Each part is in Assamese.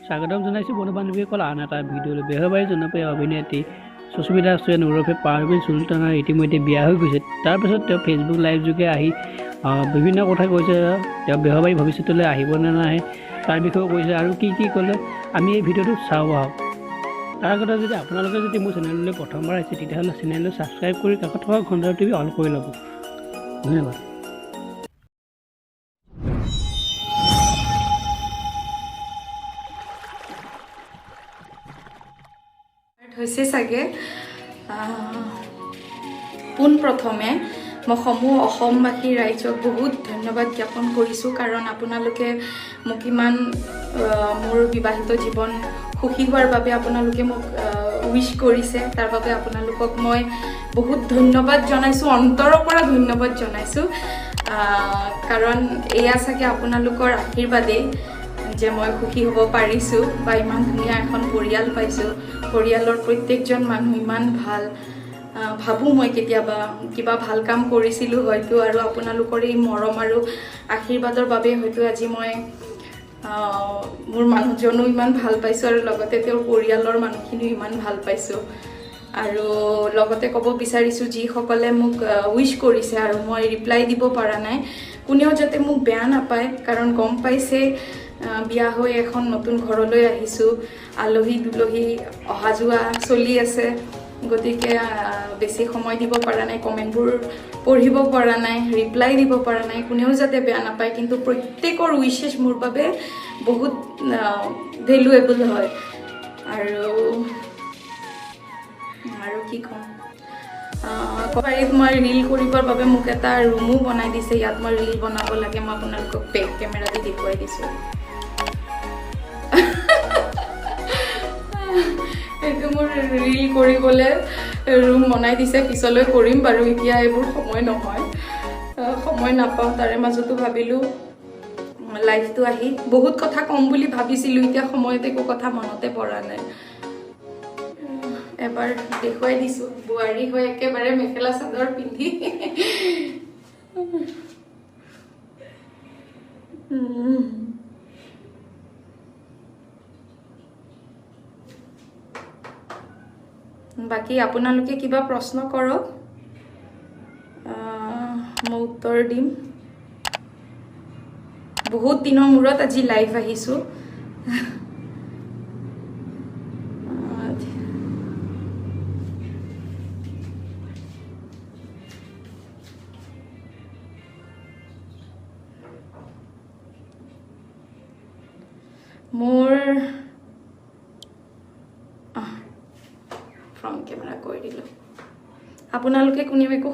স্বাগতম জানাইছোঁ বন্ধু বান্ধৱীসকল আন এটা ভিডিঅ'লৈ। বেহৰবাৰী জনপ্ৰিয় অভিনেত্ৰী সুস্মিতা সেন ওৰফে পাৰভিন সুলতানাৰ ইতিমধ্যে বিয়া হৈ গৈছে। তাৰপিছত তেওঁ ফেচবুক লাইভ যোগে আহি বিভিন্ন কথা কৈছে। তেওঁ বেহৰবাৰী ভৱিষ্যতলৈ আহিব নে নাহে তাৰ বিষয়েও কৈছে আৰু কি ক'লে আমি এই ভিডিঅ'টো চাওঁ আহক। তাৰ আগতে যদি আপোনালোকে যদি মোৰ চেনেললৈ প্ৰথমবাৰ আহিছে তেতিয়াহ'লে চেনেলটো ছাবস্ক্ৰাইব কৰি কাষত থকা ঘণ্টাৰ টিভি অন কৰি ল'ব। ধন্যবাদ। হৈছে চাগে পোনপ্ৰথমে মই সমূহ অসমবাসী ৰাইজক বহুত ধন্যবাদ জ্ঞাপন কৰিছোঁ, কাৰণ আপোনালোকে মোক ইমান মোৰ বিবাহিত জীৱন সুখী হোৱাৰ বাবে আপোনালোকে মোক উইচ কৰিছে। তাৰ বাবে আপোনালোকক মই বহুত ধন্যবাদ জনাইছোঁ, অন্তৰৰ পৰা ধন্যবাদ জনাইছোঁ। কাৰণ এয়া চাগে আপোনালোকৰ আশীৰ্বাদেই যে মই সুখী হ'ব পাৰিছোঁ বা ইমান ধুনীয়া এখন পৰিয়াল পাইছোঁ। পৰিয়ালৰ প্ৰত্যেকজন মানুহ ইমান ভাল। ভাবোঁ মই কেতিয়াবা কিবা ভাল কাম কৰিছিলোঁ হয়তো, আৰু আপোনালোকৰ এই মৰম আৰু আশীৰ্বাদৰ বাবে হয়তো আজি মই মোৰ মানুহজনো ইমান ভাল পাইছোঁ আৰু লগতে তেওঁৰ পৰিয়ালৰ মানুহখিনিও ইমান ভাল পাইছোঁ। আৰু লগতে ক'ব বিচাৰিছোঁ যিসকলে মোক উইচ কৰিছে আৰু মই ৰিপ্লাই দিব পৰা নাই, কোনেও যাতে মোক বেয়া নাপায়, কাৰণ গম পাইছে বিয়া হৈ এখন নতুন ঘৰলৈ আহিছোঁ, আলহী দুলহী অহা যোৱা চলি আছে, গতিকে বেছি সময় দিব পৰা নাই, কমেণ্টবোৰ পঢ়িব পৰা নাই, ৰিপ্লাই দিব পৰা নাই, কোনেও যাতে বেয়া নাপায়। কিন্তু প্ৰত্যেকৰ উইচেছ মোৰ বাবে বহুত ভেলুৱেবল হয়। আৰু কি ক'ম, কবাৰীত মই ৰীল কৰিবৰ বাবে মোক এটা ৰুমো বনাই দিছে। ইয়াত মই ৰীল বনাব লাগে, মই আপোনালোকক বেক কেমেৰা দি দেখুৱাই দিছোঁ। এইটো মোৰ ৰীল কৰিবলৈ ৰুম বনাই দিছে, পিছলৈ কৰিম বাৰু, এতিয়া এইবোৰ সময় নহয়, সময় নাপাওঁ। তাৰে মাজতো ভাবিলোঁ লাইফটো আহি বহুত কথা ক'ম বুলি ভাবিছিলোঁ, এতিয়া সময়ত একো কথা মনতে পৰা নাই। এবাৰ দেখুৱাই দিছোঁ বোৱাৰী হৈ একেবাৰে মেখেলা চাদৰ পিন্ধি। বাকী আপোনালোকে কিবা প্ৰশ্ন কৰক, মই উত্তৰ দিম। বহুত দিনৰ মূৰত আজি লাইভ আহিছোঁ। মোৰ ফ্ৰণ্ট কেমেৰা কৰি দিলোঁ। আপোনালোকে কোনেও একো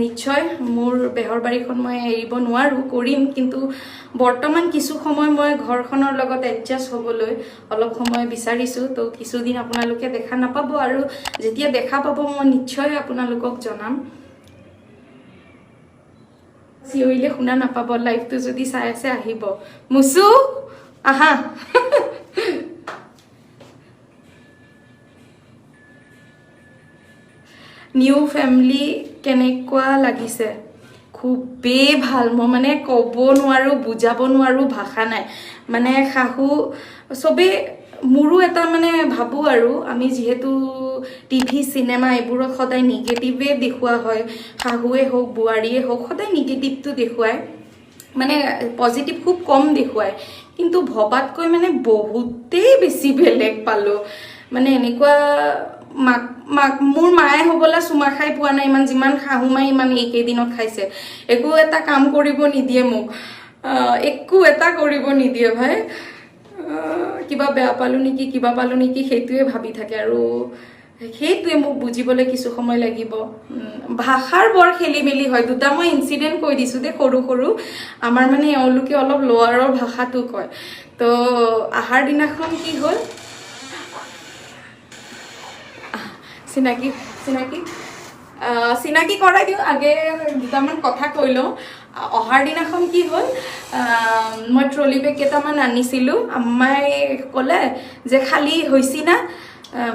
নিশ্চয় মোৰ বেহৰবাৰীখন মই এৰিব নোৱাৰোঁ, কৰিম, কিন্তু বৰ্তমান কিছু সময় মই ঘৰখনৰ লগত এডজাষ্ট হ'বলৈ অলপ সময় বিচাৰিছোঁ। তো কিছুদিন আপোনালোকে দেখা নাপাব, আৰু যেতিয়া দেখা পাব মই নিশ্চয় আপোনালোকক জনাম। চিঞৰিলে শুনা নাপাব, লাইভটো যদি চাই আছে আহিব। মুচু আহা। নিউ ফেমিলি কেনেকুৱা লাগিছে? খুবেই ভাল। মই মানে ক'ব নোৱাৰোঁ, বুজাব নোৱাৰোঁ, ভাষা নাই। মানে শাহু চবেই, মোৰো এটা মানে ভাবোঁ আৰু, আমি যিহেতু টিভি চিনেমা এইবোৰত সদায় নিগেটিভে দেখুওৱা হয়, শাহুৱে হওক বোৱাৰীয়ে হওক সদায় নিগেটিভটো দেখুৱায়, মানে পজিটিভ খুব কম দেখুৱায়। কিন্তু ভবাতকৈ মানে বহুতেই বেছি বেলেগ পালোঁ। মানে এনেকুৱা মোৰ মায়ে হ'বলৈ চুমা খাই পোৱা নাই ইমান, যিমান শাহু মাই ইমান এইকেইদিনত খাইছে। একো এটা কাম কৰিব নিদিয়ে মোক, একো এটা কৰিব নিদিয়ে ভাই। কিবা বেয়া পালোঁ নেকি, কিবা পালোঁ নেকি, সেইটোৱে ভাবি থাকে, আৰু সেইটোৱে মোক বুজিবলৈ কিছু সময় লাগিব। ভাষাৰ বৰ খেলি মেলি হয়। দুটা মই ইনচিডেণ্ট কৈ দিছোঁ দেই, সৰু সৰু। আমাৰ মানে এওঁলোকে অলপ লোৱাৰৰ ভাষাটো কয়। তো আহাৰ দিনাখন কি হ'ল, চিনাকি কৰাই দিওঁ, আগে দুটামান কথা কৈ লওঁ। অহাৰ দিনাখন কি হ'ল, মই ট্ৰলি বেগ কেইটামান আনিছিলোঁ। আম্মাই ক'লে যে খালী হৈছি না?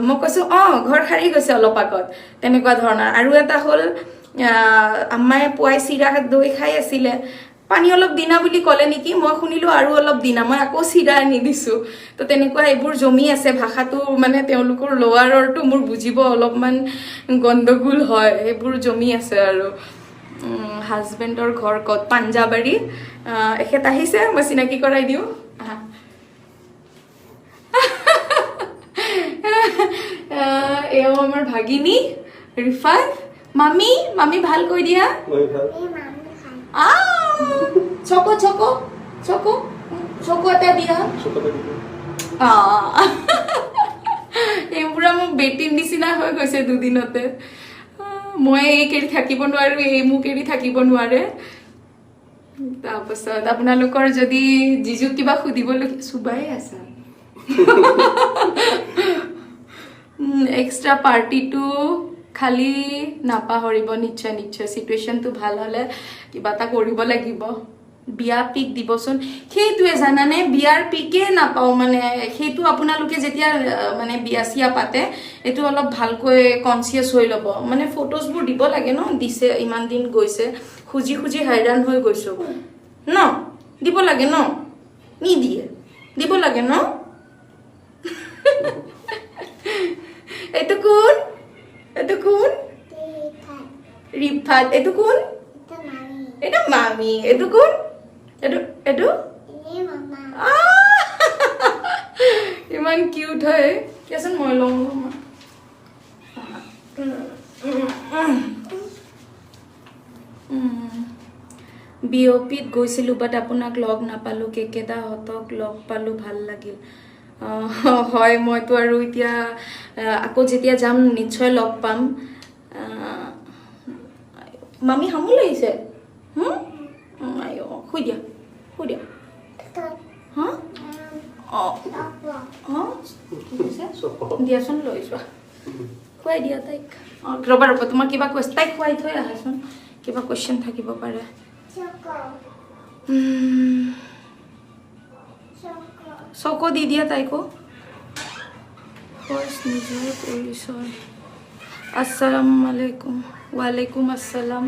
মই কৈছোঁ ঘৰ সাৰি গৈছে অলপ আগত, তেনেকুৱা ধৰণৰ। আৰু এটা হ'ল, আম্মাই পুৱাই চিৰা দৈ খাই আছিলে, পানী অলপ দিনা বুলি ক'লে নেকি মই শুনিলোঁ আৰু অলপ দিনা মই আকৌ চিৰা আনি দিছোঁ তো তেনেকুৱা এইবোৰ জমি আছে ভাষাটো মানে তেওঁলোকৰ লোৱাৰৰটো মোৰ বুজিব অলপমান গণ্ডগোল হয় এইবোৰ জমি আছে আৰু হাজবেণ্ডৰ ঘৰ ক'ত পাঞ্জাবাৰী এখেত আহিছে মই চিনাকি কৰাই দিওঁ এওঁ আমাৰ ভাগিনী ৰিফাত মামি মামি ভাল কৈ দিয়া চকো চকো চকো চকো এটা দিয়া এইবোৰ মোক বেটিৰ নিচিনা হৈ গৈছে দুদিনতে মই এই কেৰি থাকিব নোৱাৰো এই মোক এৰি থাকিব নোৱাৰে তাৰপাছত আপোনালোকৰ যদি জিজুক কিবা সুধিবলগীয়া চুবাই আছা এক্সট্ৰা পাৰ্টিটো খালি নাপাহৰিব নিশ্চয় নিশ্চয় চিটুৱেশ্যনটো ভাল হ'লে কিবা এটা কৰিব লাগিব বিয়া পিক দিবচোন সেইটোৱে জানানে বিয়াৰ পিকে নাপাওঁ মানে সেইটো আপোনালোকে যেতিয়া মানে বিয়া চিয়া পাতে এইটো অলপ ভালকৈ কনচিয়াছ হৈ ল'ব মানে ফটোজবোৰ দিব লাগে ন দিছে ইমান দিন গৈছে খুজি খুজি হাইৰাণ হৈ গৈছোঁ ন দিব লাগে ন নিদিয়ে দিব লাগে ন এইটো কোন এইটো কোন ৰিফাত এইটো কোন এটা মামি এইটো কোন এইটো এইটো ইমান কিউট হয় কিয়চোন মই লওঁ বিঅপিত গৈছিলোঁ বাট আপোনাক লগ নাপালোঁ কেকেদাহঁতক লগ পালোঁ ভাল লাগিল হয় মইতো আৰু এতিয়া আকৌ যেতিয়া যাম নিশ্চয় লগ পাম মামি হামো লাগিছে শুই দিয়া হা অঁ দিয়াচোন লৈ যোৱা খুৱাই দিয়া তাইক অঁ ৰ'বা তোমাৰ কিবা তাইক খুৱাই থৈ আহাচোন কিবা কুৱেশ্যন থাকিব পাৰে চকো দি দিয়া তাইকো নিজৰ পৰিচয় আসসালামু আলাইকুম ৱালাইকুম আসসালাম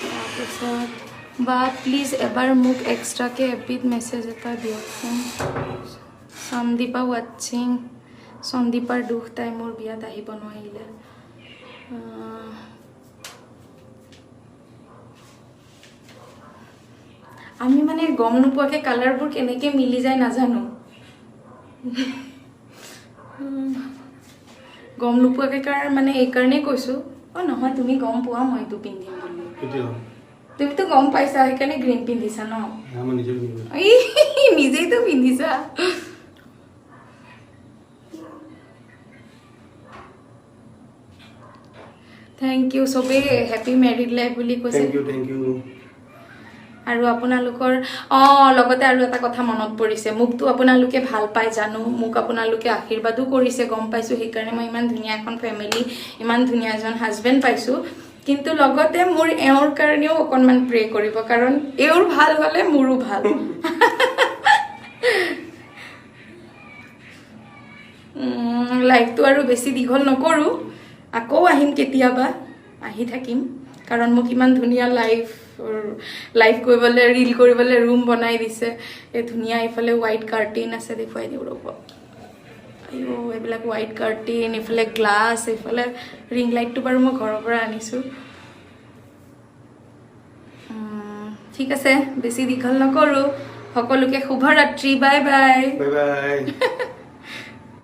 তাৰপিছত বা প্লিজ এবাৰ মোক এক্সট্ৰাকৈ এবিট মেছেজ এটা দিয়কচোন সন্দীপা ৱাটছিং সন্দীপাৰ দুখ তাই মোৰ বিয়াত আহিব নোৱাৰিলে আমি মানে গম নোপোৱাকৈ কালাৰবোৰ কেনেকৈ মিলি যায় নাজানো গম নোপোৱাকৈ মানে এইকাৰণেই কৈছোঁ অঁ নহয় তুমি গম পোৱা মই এইটো পিন্ধিম বুলি তুমিতো গম পাইছা সেইকাৰণে গ্ৰীণ পিন্ধিছা ন নিজেইতো পিন্ধিছা থেংক ইউ চবেই হেপী মেৰিড লাইফ বুলি কৈছে থেংক ইউ আৰু আপোনালোকৰ লগতে আৰু এটা কথা মনত পৰিছে মোকতো আপোনালোকে ভাল পায় জানো মোক আপোনালোকে আশীৰ্বাদো কৰিছে গম পাইছোঁ সেইকাৰণে মই ইমান ধুনীয়া এখন ফেমিলি ইমান ধুনীয়া এজন হাজবেণ্ড পাইছোঁ কিন্তু লগতে মোৰ এওঁৰ কাৰণেও অকণমান প্ৰে কৰিব কাৰণ এওঁৰ ভাল হ'লে মোৰো ভাল লাইফটো আৰু বেছি দীঘল নকৰোঁ আকৌ আহিম কেতিয়াবা আহি থাকিম কাৰণ মোক ইমান ধুনীয়া লাইভ কৰিবলৈ ৰীল কৰিবলৈ ৰুম বনাই দিছে এই ধুনীয়া এইফালে হোৱাইট কাৰ্টেইন আছে দেখুৱাই দিওঁ ৰ'ব এইবিলাক হোৱাইট কাৰ্টেইন এইফালে গ্লাছ এইফালে ৰিং লাইটটো বাৰু মই ঘৰৰ পৰা আনিছোঁ ঠিক আছে বেছি দীঘল নকৰোঁ সকলোকে শুভৰাত্ৰি বাই বাই বাই বাই